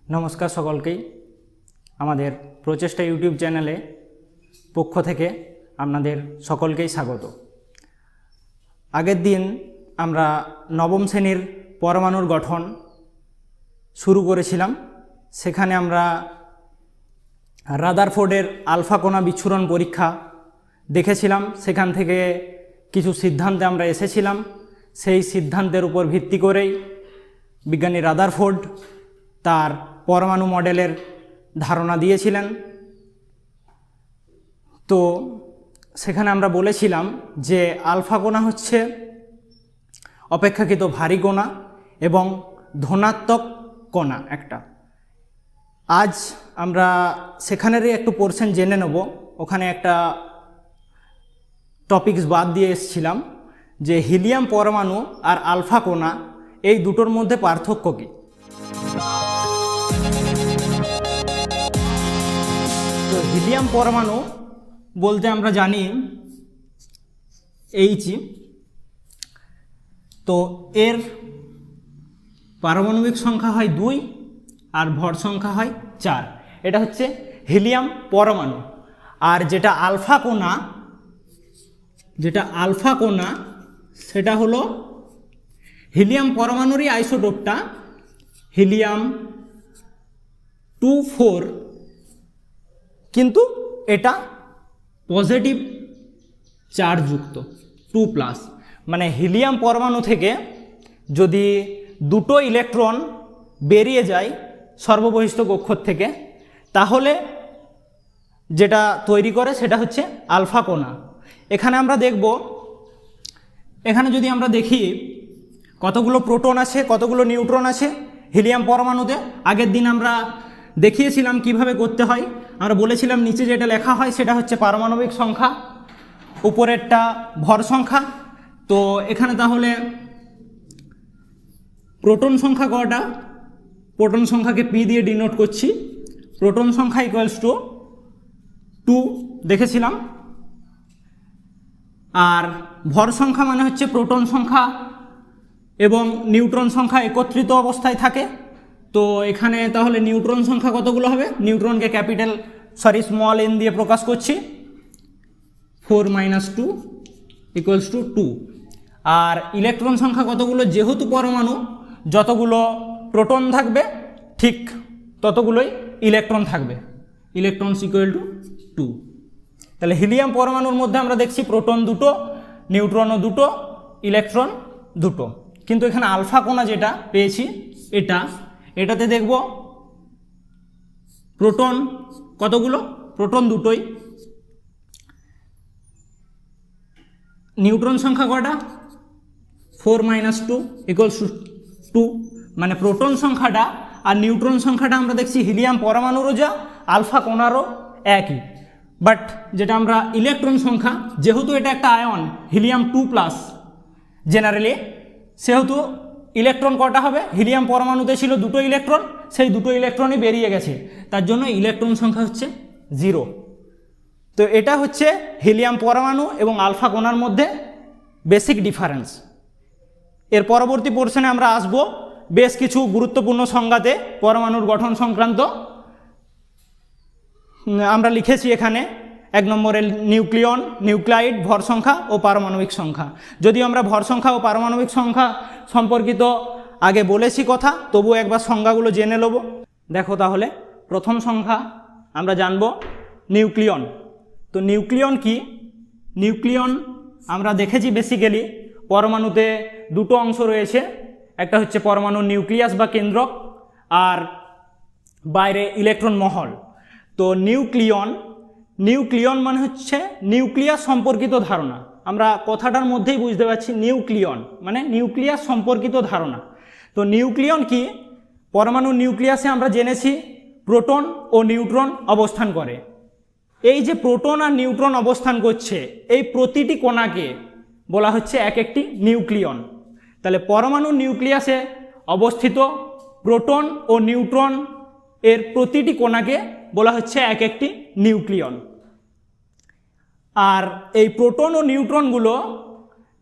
নমস্কার সকলকেই আমাদের প্রচেষ্টা ইউটিউব চ্যানেলে পক্ষ থেকে আপনাদের সকলকেই স্বাগত। আগের দিন আমরা নবম শ্রেণীর পরমাণুর গঠন শুরু করেছিলাম। সেখানে আমরা রাদারফোর্ডের আলফা কণা বিচ্ছুরণ পরীক্ষা দেখেছিলাম। সেখান থেকে কিছু সিদ্ধান্তে আমরা এসেছিলাম। সেই সিদ্ধান্তের উপর ভিত্তি করেই বিজ্ঞানী রাদারফোর্ড তার পরমাণু মডেলের ধারণা দিয়েছিলেন। তো সেখানে আমরা বলেছিলাম যে আলফা কণা হচ্ছে অপেক্ষাকৃত ভারী কণা এবং ধনাত্মক কণা একটা। আজ আমরা সেখানেরই একটু পোর্শন জেনে নেব। ওখানে একটা টপিকস বাদ দিয়ে এসেছিলাম যে হিলিয়াম পরমাণু আর আলফা কণা এই দুটোর মধ্যে পার্থক্য কী। তো হিলিয়াম পরমাণু বলতে আমরা জানি H, তো এর পারমাণবিক সংখ্যা হয় 2 আর ভর সংখ্যা হয় 4। এটা হচ্ছে হিলিয়াম পরমাণু। আর যেটা আলফা কণা সেটা হলো হিলিয়াম পরমাণুরই আইসোটোপটা হিলিয়াম 2,4, কিন্তু এটা পজিটিভ চার্জযুক্ত 2+। মানে হিলিয়াম পরমাণু থেকে যদি দুটো ইলেকট্রন বেরিয়ে যায় সর্ববহিষ্ঠ কক্ষর থেকে, তাহলে যেটা তৈরি করে সেটা হচ্ছে আলফা কণা। এখানে আমরা দেখব, এখানে যদি আমরা দেখি কতগুলো প্রোটন আছে কতগুলো নিউট্রন আছে হিলিয়াম পরমাণুতে। আগের দিন আমরা দেখিয়েছিলাম কিভাবে করতে হয়। আমরা বলেছিলাম নিচে যেটা লেখা হয় সেটা হচ্ছে পারমাণবিক সংখ্যা, উপরেরটা ভর সংখ্যা। তো এখানে তাহলে প্রোটন সংখ্যা কটা? প্রোটন সংখ্যাকে পি দিয়ে ডিনোট করছি। প্রোটন সংখ্যা ইকুয়ালস টু 2 দেখেছিলাম। আর ভর সংখ্যা মানে হচ্ছে প্রোটন সংখ্যা এবং নিউট্রন সংখ্যা একত্রিত অবস্থায় থাকে। তো এখানে তাহলে নিউট্রন সংখ্যা কতগুলো হবে? নিউট্রনকে স্মল n দিয়ে প্রকাশ করছি। 4 - 2 = 2। আর ইলেকট্রন সংখ্যা কতগুলো? যেহেতু পরমাণু, যতগুলো প্রোটন থাকবে ঠিক ততগুলোই ইলেকট্রন থাকবে। ইলেকট্রনস = 2। তাহলে হিলিয়াম পরমাণুর মধ্যে আমরা দেখছি প্রোটন 2, নিউট্রনও 2, ইলেকট্রন 2। কিন্তু এখানে আলফা কণা যেটা পেয়েছি এটাতে দেখব প্রোটন কতগুলো? প্রোটন 2ই। নিউট্রন সংখ্যা কটা? 4 - 2 = 2। মানে প্রোটন সংখ্যাটা আর নিউট্রন সংখ্যাটা আমরা দেখছি হিলিয়াম পরমাণুরও যা আলফা কণারও একই। বাট যেটা আমরা ইলেকট্রন সংখ্যা, যেহেতু এটা একটা আয়ন হিলিয়াম 2+, জেনারেলি সেহেতু ইলেকট্রন কটা হবে? হিলিয়াম পরমাণুতে ছিল 2টো ইলেকট্রন, সেই 2টো ইলেকট্রনই বেরিয়ে গেছে, তার জন্য ইলেকট্রন সংখ্যা হচ্ছে 0। তো এটা হচ্ছে হিলিয়াম পরমাণু এবং আলফা কণার মধ্যে বেসিক ডিফারেন্স। এর পরবর্তী পোর্শনে আমরা আসব বেশ কিছু গুরুত্বপূর্ণ সংজ্ঞাতে। পরমাণুর গঠন সংক্রান্ত আমরা লিখেছি এখানে 1 নম্বরে নিউক্লিয়ন, নিউক্লাইড, ভর সংখ্যা ও পারমাণবিক সংখ্যা। যদিও আমরা ভর সংখ্যা ও পারমাণবিক সংখ্যা সম্পর্কিত আগে বলেছি কথা, তবুও একবার সংজ্ঞাগুলো জেনে নেব। দেখো তাহলে প্রথম সংখ্যা আমরা জানব নিউক্লিয়ন। তো নিউক্লিয়ন কি? নিউক্লিয়ন আমরা দেখেছি বেসিক্যালি পরমাণুতে 2টো অংশ রয়েছে। একটা হচ্ছে পরমাণুর নিউক্লিয়াস বা কেন্দ্রক, আর বাইরে ইলেকট্রন মহল। তো নিউক্লিয়ন মানে হচ্ছে নিউক্লিয়াস সম্পর্কিত ধারণা। আমরা কথাটার মধ্যেই বুঝতে পারছি নিউক্লিয়ন মানে নিউক্লিয়াস সম্পর্কিত ধারণা। তো নিউক্লিয়ন কি? পরমাণুর নিউক্লিয়াসে আমরা জেনেছি প্রোটন ও নিউট্রন অবস্থান করে। এই যে প্রোটন আর নিউট্রন অবস্থান করছে, এই প্রতিটি কণাকে বলা হচ্ছে এক একটি নিউক্লিয়ন। তাহলে পরমাণুর নিউক্লিয়াসে অবস্থিত প্রোটন ও নিউট্রন এর প্রতিটি কণাকে বলা হচ্ছে এক একটি নিউক্লিয়ন। আর এই প্রোটন ও নিউট্রনগুলো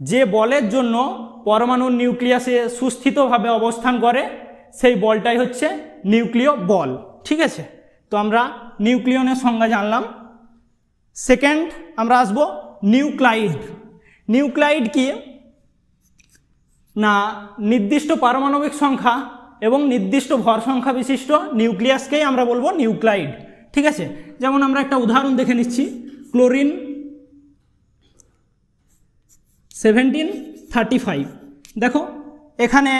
যে বলের জন্য পরমাণুর নিউক্লিয়াসে সুস্থিতভাবে অবস্থান করে, সেই বলটাই হচ্ছে নিউক্লিয় বল। ঠিক আছে, তো আমরা নিউক্লিয়নের সংজ্ঞা জানলাম। সেকেন্ড আমরা আসবো নিউক্লাইড। নিউক্লাইড কি না, নির্দিষ্ট পারমাণবিক সংখ্যা এবং নির্দিষ্ট ভর সংখ্যা বিশিষ্ট নিউক্লিয়াসকেই আমরা বলবো নিউক্লাইড। ঠিক আছে, যেমন আমরা একটা উদাহরণ দেখে নিচ্ছি, ক্লোরিন 1735। দেখো এখানে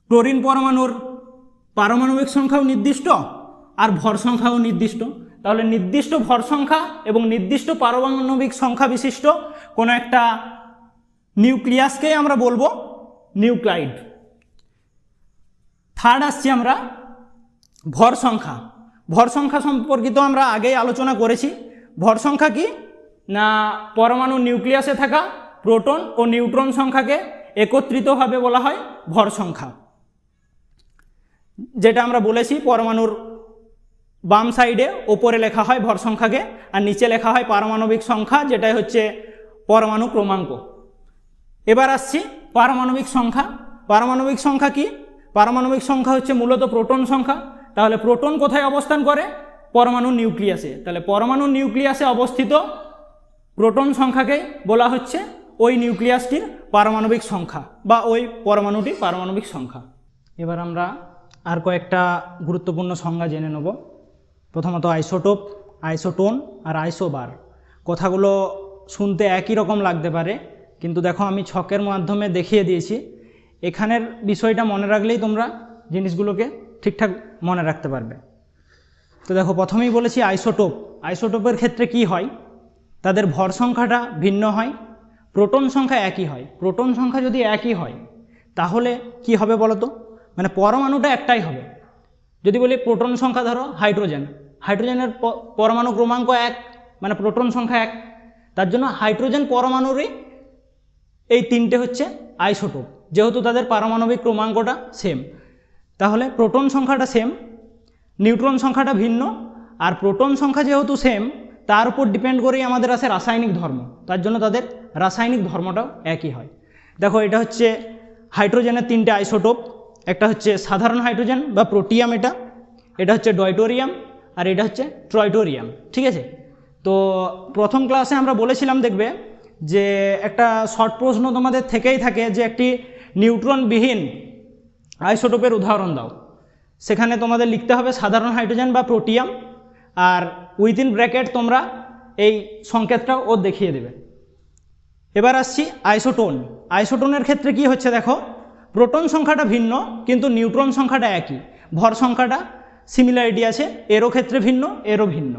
ক্লোরিন পরমাণুর পারমাণবিক সংখ্যাও নির্দিষ্ট আর ভর সংখ্যাও নির্দিষ্ট। তাহলে নির্দিষ্ট ভর সংখ্যা এবং নির্দিষ্ট পারমাণবিক সংখ্যা বিশিষ্ট কোনো একটা নিউক্লিয়াসকেই আমরা বলবো নিউক্লাইড। থার্ড আসছি আমরা ভর সংখ্যা। ভর সংখ্যা সম্পর্কিত আমরা আগেই আলোচনা করেছি। ভর সংখ্যা কি না, পরমাণু নিউক্লিয়াসে থাকা প্রোটন ও নিউট্রন সংখ্যাকে একত্রিতভাবে বলা হয় ভর সংখ্যা। যেটা আমরা বলেছি পরমাণুর বাম সাইডে ওপরে লেখা হয় ভর সংখ্যাকে, আর নিচে লেখা হয় পারমাণবিক সংখ্যা, যেটাই হচ্ছে পরমাণু ক্রমাঙ্ক। এবার আসছি পারমাণবিক সংখ্যা। পারমাণবিক সংখ্যা কি, পারমাণবিক সংখ্যা হচ্ছে মূলত প্রোটন সংখ্যা। তাহলে প্রোটন কোথায় অবস্থান করে, পরমাণু নিউক্লিয়াসে। তাহলে পরমাণু নিউক্লিয়াসে অবস্থিত প্রোটন সংখ্যাকে বলা হচ্ছে ওই নিউক্লিয়াসটির পারমাণবিক সংখ্যা বা ওই পরমাণুটির পারমাণবিক সংখ্যা। এবার আমরা আর কয়েকটা গুরুত্বপূর্ণ সংজ্ঞা জেনে নেব। প্রথমত আইসোটোপ, আইসোটোন আর আইসোবার। কথাগুলো শুনতে একই রকম লাগতে পারে, কিন্তু দেখো আমি ছকের মাধ্যমে দেখিয়ে দিয়েছি। এখানের বিষয়টা মনে রাখলেই তোমরা জিনিসগুলোকে ঠিকঠাক মনে রাখতে পারবে। তো দেখো প্রথমেই বলেছি আইসোটোপ। আইসোটোপের ক্ষেত্রে কি হয়, তাদের ভর সংখ্যাটা ভিন্ন হয়, প্রোটন সংখ্যা একই হয়। প্রোটন সংখ্যা যদি একই হয় তাহলে কি হবে বলো তো, মানে পরমাণুটা একটাই হবে। যদি বলি প্রোটন সংখ্যা ধরো হাইড্রোজেন, হাইড্রোজেনের পরমাণু ক্রমাঙ্ক 1, মানে প্রোটন সংখ্যা 1, তার জন্য হাইড্রোজেন পরমাণুরই এই তিনটে হচ্ছে আইসোটোপ, যেহেতু তাদের পারমাণবিক ক্রমাঙ্কটা সেম। তাহলে প্রোটন সংখ্যাটা সেম, নিউট্রন সংখ্যাটা ভিন্ন, আর প্রোটন সংখ্যা যেহেতু সেম তার উপর ডিপেন্ড করেই আমাদের আসে রাসায়নিক ধর্ম, তার জন্য তাদের রাসায়নিক ধর্মটাও একই হয়। দেখো এটা হচ্ছে হাইড্রোজেনের তিনটে আইসোটোপ। একটা হচ্ছে সাধারণ হাইড্রোজেন বা প্রোটিয়াম, এটা হচ্ছে ডয়টোরিয়াম, আর এটা হচ্ছে ট্রয়টোরিয়াম। ঠিক আছে, তো প্রথম ক্লাসে আমরা বলেছিলাম দেখবে যে একটা শর্ট প্রশ্ন তোমাদের থেকেই থাকে যে একটি নিউট্রনবিহীন আইসোটোপের উদাহরণ দাও। সেখানে তোমাদের লিখতে হবে সাধারণ হাইড্রোজেন বা প্রোটিয়াম, আর উইদিন ব্র্যাকেট তোমরা এই সংকেতটাও ও দেখিয়ে দেবে। এবার আসছি আইসোটোন। আইসোটোনের ক্ষেত্রে কি হচ্ছে দেখো, প্রোটন সংখ্যাটা ভিন্ন কিন্তু নিউট্রন সংখ্যাটা একই, ভর সংখ্যাটা সিমিলারিটি আছে, এরও ক্ষেত্রে ভিন্ন, এরও ভিন্ন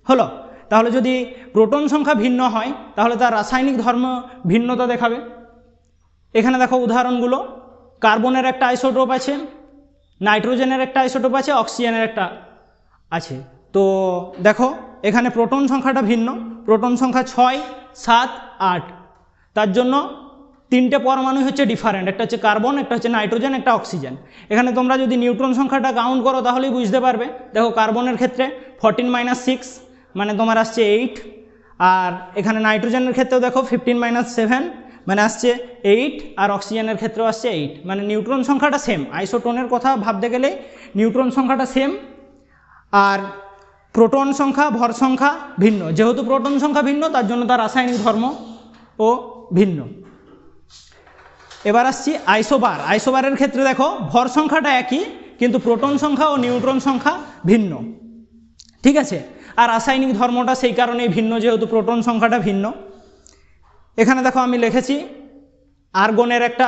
হলো। তাহলে যদি প্রোটন সংখ্যা ভিন্ন হয় তাহলে তার রাসায়নিক ধর্ম ভিন্নতা দেখাবে। এখানে দেখো উদাহরণগুলো, কার্বনের একটা আইসোটোপ আছে, নাইট্রোজেনের একটা আইসোটোপ আছে, অক্সিজেনের একটা আছে। তো দেখো এখানে প্রোটন সংখ্যাটা ভিন্ন, প্রোটন সংখ্যা 6, 7, 8, তার জন্য তিনটে পরমাণু হচ্ছে ডিফারেন্ট, একটা হচ্ছে কার্বন, একটা হচ্ছে নাইট্রোজেন, একটা অক্সিজেন। এখানে তোমরা যদি নিউট্রন সংখ্যাটা কাউন্ট করো তাহলেই বুঝতে পারবে। দেখো কার্বনের ক্ষেত্রে 14 - 6 মানে তোমার আসছে 8, আর এখানে নাইট্রোজেনের ক্ষেত্রেও দেখো 15 - 7 মানে আসছে 8, আর অক্সিজেনের ক্ষেত্রেও আসছে 8, মানে নিউট্রন সংখ্যাটা সেম। আইসোটোনের কথা ভাবতে গেলে নিউট্রন সংখ্যাটা সেম, আর প্রোটন সংখ্যা ভর সংখ্যা ভিন্ন। যেহেতু প্রোটন সংখ্যা ভিন্ন তার জন্য তার রাসায়নিক ধর্ম ও ভিন্ন। এবার আসছি আইসোবার। আইসোবারের ক্ষেত্রে দেখো ভর সংখ্যাটা একই কিন্তু প্রোটন সংখ্যা ও নিউট্রন সংখ্যা ভিন্ন। ঠিক আছে, আর রাসায়নিক ধর্মটা সেই কারণেই ভিন্ন যেহেতু প্রোটন সংখ্যাটা ভিন্ন। এখানে দেখো আমি লিখেছি আর্গনের একটা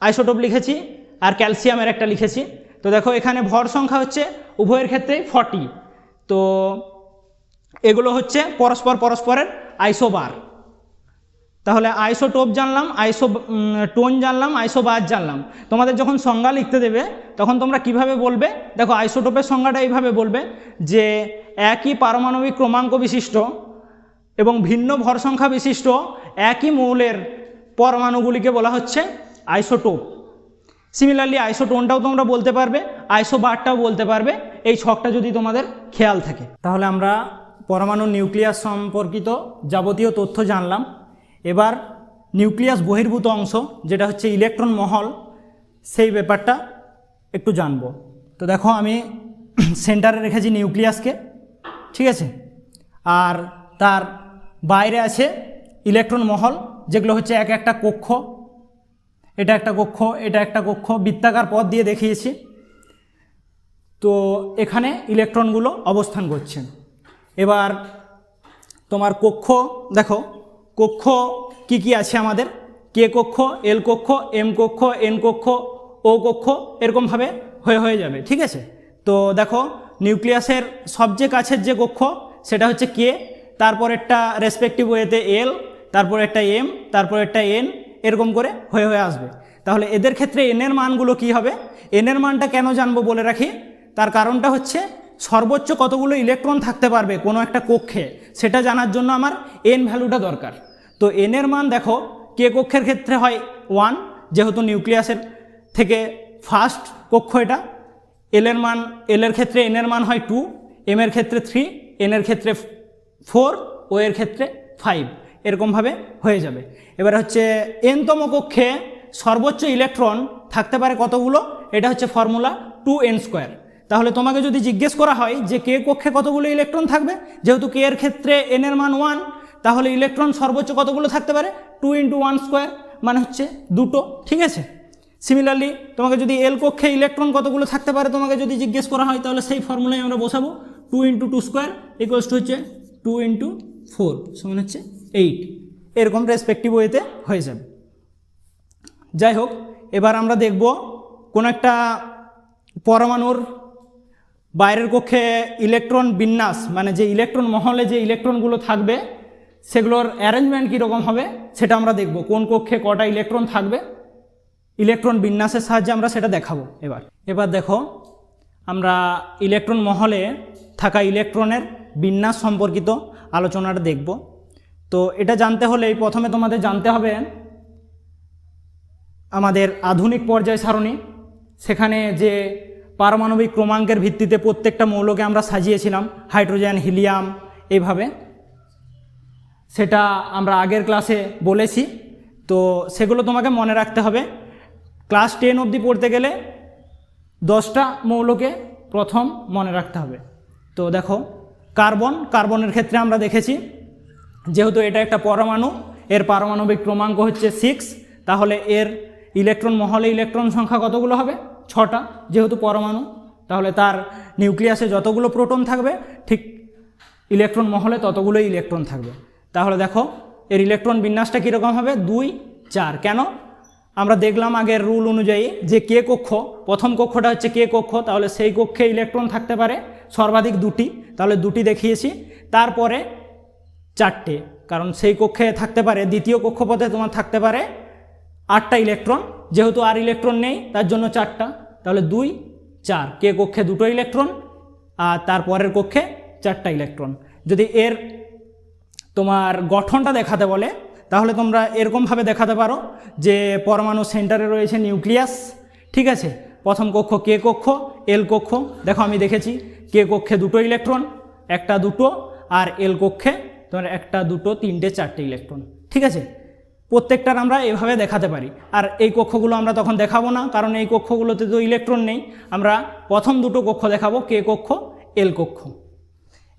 আইসোটোপ লিখেছি আর ক্যালসিয়ামের একটা লিখেছি। তো দেখো এখানে ভর সংখ্যা হচ্ছে উভয়ের ক্ষেত্রে 40। তো এগুলো হচ্ছে পরস্পরের আইসোবার। তাহলে আইসোটোপ জানলাম, টোন জানলাম, আইসোবার জানলাম। তোমাদের যখন সংজ্ঞা লিখতে দেবে তখন তোমরা কিভাবে বলবে, দেখো আইসোটোপের সংজ্ঞাটা এইভাবে বলবে যে একই পারমাণবিক ক্রমাঙ্ক বিশিষ্ট এবং ভিন্ন ভর সংখ্যা বিশিষ্ট একই মৌলের পরমাণুগুলিকে বলা হচ্ছে আইসোটোপ। সিমিলারলি আইসোটোনটাও তোমরা বলতে পারবে, আইসোবারটাও বলতে পারবে, এই ছকটা যদি তোমাদের খেয়াল থাকে। তাহলে আমরা পরমাণুর নিউক্লিয়াস সম্পর্কিত যাবতীয় তথ্য জানলাম। এবার নিউক্লিয়াস বহির্ভূত অংশ যেটা হচ্ছে ইলেকট্রন মহল, সেই ব্যাপারটা একটু জানব। তো দেখো আমি সেন্টারে রেখেছি নিউক্লিয়াসকে, ঠিক আছে, আর তার বাইরে আছে ইলেকট্রন মহল, যেগুলো হচ্ছে এক একটা কক্ষ, এটা একটা কক্ষ, এটা একটা কক্ষ, বৃত্তাকার পথ দিয়ে দেখিয়েছি। তো এখানে ইলেকট্রনগুলো অবস্থান করছে। এবার তোমার কক্ষ দেখো, কক্ষ কি কি আছে আমাদের, কে কক্ষ, এল কক্ষ, এম কক্ষ, এন কক্ষ, ও কক্ষ, এরকমভাবে হয়ে যাবে, ঠিক আছে। তো দেখো নিউক্লিয়াসের সবচেয়ে কাছের যে কক্ষ সেটা হচ্ছে কে, তারপর একটা রেসপেক্টিভ ওয়েতে এল, তারপর একটা এম, তারপর একটা এন, এরকম করে হয়ে আসবে। তাহলে এদের ক্ষেত্রে এনের মানগুলো কি হবে, এনের মানটা কেন জানবো বলে রাখি, তার কারণটা হচ্ছে সর্বোচ্চ কতগুলো ইলেকট্রন থাকতে পারবে কোনো একটা কক্ষে, সেটা জানার জন্য আমার এন ভ্যালুটা দরকার। তো এনের মান দেখো কে কক্ষের ক্ষেত্রে হয় 1, যেহেতু নিউক্লিয়াসের থেকে ফার্স্ট কক্ষ এটা। এলের ক্ষেত্রে এনের মান হয় 2, এম এর ক্ষেত্রে 3, এনের ক্ষেত্রে 4, ও এর ক্ষেত্রে 5, এরকমভাবে হয়ে যাবে। এবার হচ্ছে এনতম কক্ষে সর্বোচ্চ ইলেকট্রন থাকতে পারে কতগুলো, এটা হচ্ছে ফর্মুলা 2n²। তাহলে তোমাকে যদি জিজ্ঞেস করা হয় যে কে কক্ষে কতগুলো ইলেকট্রন থাকবে, যেহেতু কে এর ক্ষেত্রে এন এর মান 1, তাহলে ইলেকট্রন সর্বোচ্চ কতগুলো থাকতে পারে, 2 × 1² মানে হচ্ছে 2টো, ঠিক আছে। সিমিলারলি তোমাকে যদি এল কক্ষে ইলেকট্রন কতগুলো থাকতে পারে তোমাকে যদি জিজ্ঞেস করা হয়, তাহলে সেই ফর্মুলায় আমরা বসাবো 2 × 2² ইকুয়ালস টু হচ্ছে 2 × 4 সমান হচ্ছে 8, এরকম রেসপেক্টিভ ওয়েতে হয়ে যাবে। যাই হোক, এবার আমরা দেখব কোন একটা পরমাণুর বাইরের কক্ষে ইলেকট্রন বিন্যাস, মানে যে ইলেকট্রন মহলে যে ইলেকট্রনগুলো থাকবে সেগুলোর অ্যারেঞ্জমেন্ট কীরকম হবে সেটা আমরা দেখব, কোন কক্ষে কটা ইলেকট্রন থাকবে ইলেকট্রন বিন্যাসের সাহায্যে আমরা সেটা দেখাবো। এবার দেখো আমরা ইলেকট্রন মহলে থাকা ইলেকট্রনের বিন্যাস সম্পর্কিত আলোচনাটা দেখব। তো এটা জানতে হলেই প্রথমে তোমাদের জানতে হবে আমাদের আধুনিক পর্যায় সারণী, সেখানে যে পারমাণবিক ক্রমাঙ্কের ভিত্তিতে প্রত্যেকটা মৌলকে আমরা সাজিয়েছিলাম, হাইড্রোজেন, হিলিয়াম, এইভাবে, সেটা আমরা আগের ক্লাসে বলেছি। তো সেগুলো তোমাকে মনে রাখতে হবে। ক্লাস 10 অবধি পড়তে গেলে 10টা মৌলকে প্রথম মনে রাখতে হবে। তো দেখো কার্বনের ক্ষেত্রে আমরা দেখেছি, যেহেতু এটা একটা পরমাণু, এর পারমাণবিক ক্রমাঙ্ক হচ্ছে 6, তাহলে এর ইলেকট্রন মহলে ইলেকট্রন সংখ্যা কতগুলো হবে, 6টা, যেহেতু পরমাণু। তাহলে তার নিউক্লিয়াসে যতগুলো প্রোটন থাকবে ঠিক ইলেকট্রন মহলে ততগুলোই ইলেকট্রন থাকবে। তাহলে দেখো এর ইলেকট্রন বিন্যাসটা কীরকম হবে, 2, 4। কেন, আমরা দেখলাম আগের রুল অনুযায়ী যে কে কক্ষ, প্রথম কক্ষটা হচ্ছে কে কক্ষ, তাহলে সেই কক্ষে ইলেকট্রন থাকতে পারে সর্বাধিক 2টি, তাহলে 2টি দেখিয়েছি। তারপরে 4টে, কারণ সেই কক্ষে থাকতে পারে, দ্বিতীয় কক্ষপথে তোমার থাকতে পারে 8টা ইলেকট্রন, যেহেতু আর ইলেকট্রন নেই তার জন্য 4টা, তাহলে 2, 4, কে কক্ষে 2টো ইলেকট্রন আর তারপরের কক্ষে 4টা ইলেকট্রন। যদি এর তোমার গঠনটা দেখাতে বলে তাহলে তোমরা এরকমভাবে দেখাতে পারো যে পরমাণু সেন্টারে রয়েছে নিউক্লিয়াস, ঠিক আছে, প্রথম কক্ষ কে কক্ষ, এল কক্ষ, দেখো আমি দেখেছি কে কক্ষে 2টো ইলেকট্রন, 1টা 2টো, আর এল কক্ষে তোমার 1টা 2টো 3টে 4টে ইলেকট্রন, ঠিক আছে। প্রত্যেকটার আমরা এভাবে দেখাতে পারি। আর এই কক্ষগুলো আমরা তখন দেখাবো না, কারণ এই কক্ষগুলোতে তো ইলেকট্রন নেই। আমরা প্রথম 2টো কক্ষ দেখাবো, কে কক্ষ, এল কক্ষ।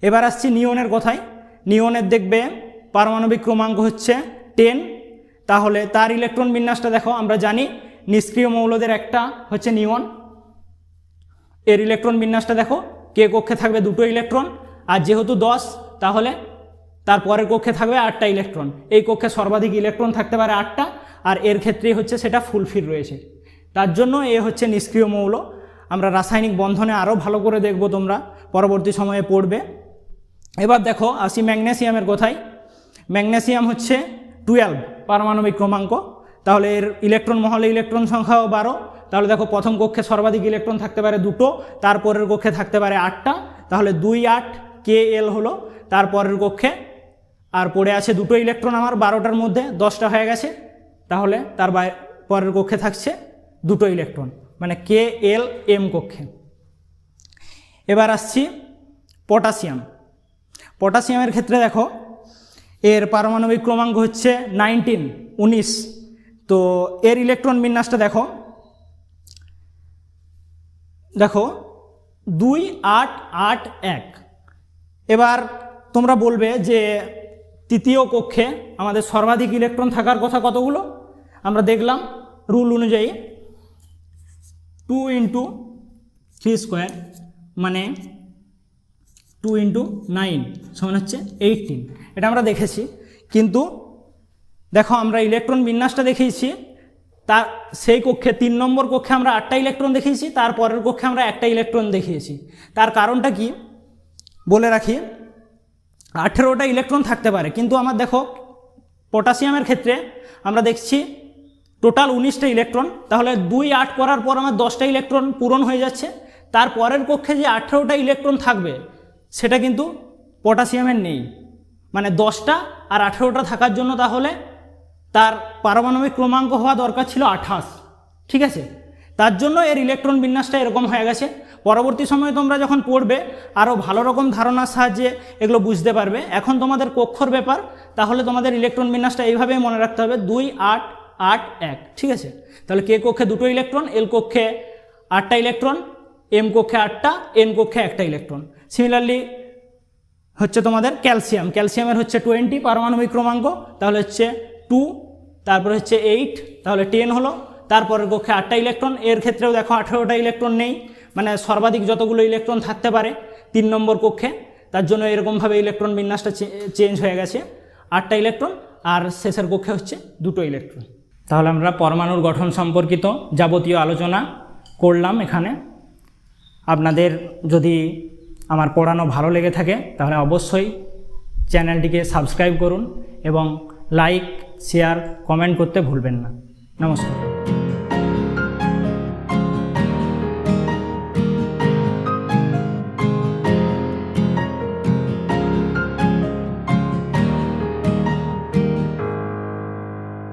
এবার আসছি নিয়নের কথায়। নিয়নের দেখবে পারমাণবিক ক্রমাঙ্ক হচ্ছে 10, তাহলে তার ইলেকট্রন বিন্যাসটা দেখো, আমরা জানি নিষ্ক্রিয় মৌলদের একটা হচ্ছে নিয়ন, এর ইলেকট্রন বিন্যাসটা দেখো, কে কক্ষে থাকবে 2টো ইলেকট্রন, আর যেহেতু 10 তাহলে তার পরের কক্ষে থাকবে 8টা ইলেকট্রন। এই কক্ষে সর্বাধিক ইলেকট্রন থাকতে পারে 8টা, আর এর ক্ষেত্রেই হচ্ছে সেটা ফুলফিল রয়েছে, তার জন্য এ হচ্ছে নিষ্ক্রিয় মৌল। আমরা রাসায়নিক বন্ধনে আরও ভালো করে দেখব, তোমরা পরবর্তী সময়ে পড়বে। এবার দেখো আসি ম্যাগনেসিয়ামের কথায়। ম্যাগনেসিয়াম হচ্ছে 12 পারমাণবিক ক্রমাঙ্ক, তাহলে এর ইলেকট্রন মহলে ইলেকট্রন সংখ্যাও 12। তাহলে দেখো প্রথম কক্ষে সর্বাধিক ইলেকট্রন থাকতে পারে 2টো, তারপরের কক্ষে থাকতে পারে 8টা, তাহলে 2, 8, কে এল হলো। তারপরের কক্ষে আর পড়ে আছে 2টো ইলেকট্রন, আমার 12টার মধ্যে 10টা হয়ে গেছে, তাহলে তার পরের কক্ষে থাকছে 2টো ইলেকট্রন, মানে কে এল এম কক্ষে। এবার আসছি পটাশিয়াম। পটাশিয়ামের ক্ষেত্রে দেখো এর পারমাণবিক ক্রমাঙ্ক হচ্ছে 19। তো এর ইলেকট্রন বিন্যাসটা দেখো 2 8 8 1। এবার তোমরা বলবে যে তৃতীয় কক্ষে আমাদের সর্বাধিক ইলেকট্রন থাকার কথা কতগুলো? আমরা দেখলাম রুল অনুযায়ী 2 × 3 স্কোয়ার মানে 2 × 9 সমান হচ্ছে 18। এটা আমরা দেখেছি, কিন্তু দেখো আমরা ইলেকট্রন বিন্যাসটা দেখিয়েছি, তার সেই কক্ষে 3 নম্বর কক্ষে আমরা 8টা ইলেকট্রন দেখিয়েছি, তারপরের কক্ষে আমরা 1টা ইলেকট্রন দেখিয়েছি। তার কারণটা কি বলে রাখি, 18টা ইলেকট্রন থাকতে পারে, কিন্তু আমার দেখো পটাশিয়ামের ক্ষেত্রে আমরা দেখছি টোটাল 19টা ইলেকট্রন, তাহলে 2 8 করার পর আমার 10টা ইলেকট্রন পূরণ হয়ে যাচ্ছে। তারপরের কক্ষে যে 18টা ইলেকট্রন থাকবে সেটা কিন্তু পটাশিয়ামের নেই, মানে 10টা আর 18টা থাকার জন্য তাহলে তার পারমাণবিক ক্রমাঙ্ক হওয়া দরকার ছিল 28। ঠিক আছে, তার জন্য এর ইলেকট্রন বিন্যাসটা এরকম হয়ে গেছে। পরবর্তী সময়ে তোমরা যখন পড়বে আরও ভালো রকম ধারণার সাহায্যে এগুলো বুঝতে পারবে। এখন তোমাদের কক্ষর ব্যাপার, তাহলে তোমাদের ইলেকট্রন বিন্যাসটা এইভাবেই মনে রাখতে হবে 2 8 8 1। ঠিক আছে, তাহলে কে কক্ষে 2টো ইলেকট্রন, এল কক্ষে 8টা ইলেকট্রন, এম কক্ষে 8টা, এন কক্ষে 1টা ইলেকট্রন। সিমিলারলি হচ্ছে তোমাদের ক্যালসিয়ামের হচ্ছে 20 পারমাণবিক ক্রমাঙ্ক, তাহলে হচ্ছে 2, তারপরে হচ্ছে 8, তাহলে 10 হলো। তারপরের কক্ষে 8টা ইলেকট্রন, এর ক্ষেত্রেও দেখো 18টা ইলেকট্রন নেই, মানে সর্বাধিক যতগুলো ইলেকট্রন থাকতে পারে 3 নম্বর কক্ষে, তার জন্য এরকমভাবে ইলেকট্রন বিন্যাসটা চেঞ্জ হয়ে গেছে। 8টা ইলেকট্রন আর শেষের কক্ষে হচ্ছে 2টো ইলেকট্রন। তাহলে আমরা পরমাণুর গঠন সম্পর্কিত যাবতীয় আলোচনা করলাম এখানে। আপনাদের যদি আমার পড়ানো ভালো লেগে থাকে তাহলে অবশ্যই চ্যানেলটিকে সাবস্ক্রাইব করুন এবং লাইক, শেয়ার, কমেন্ট করতে ভুলবেন না। নমস্কার।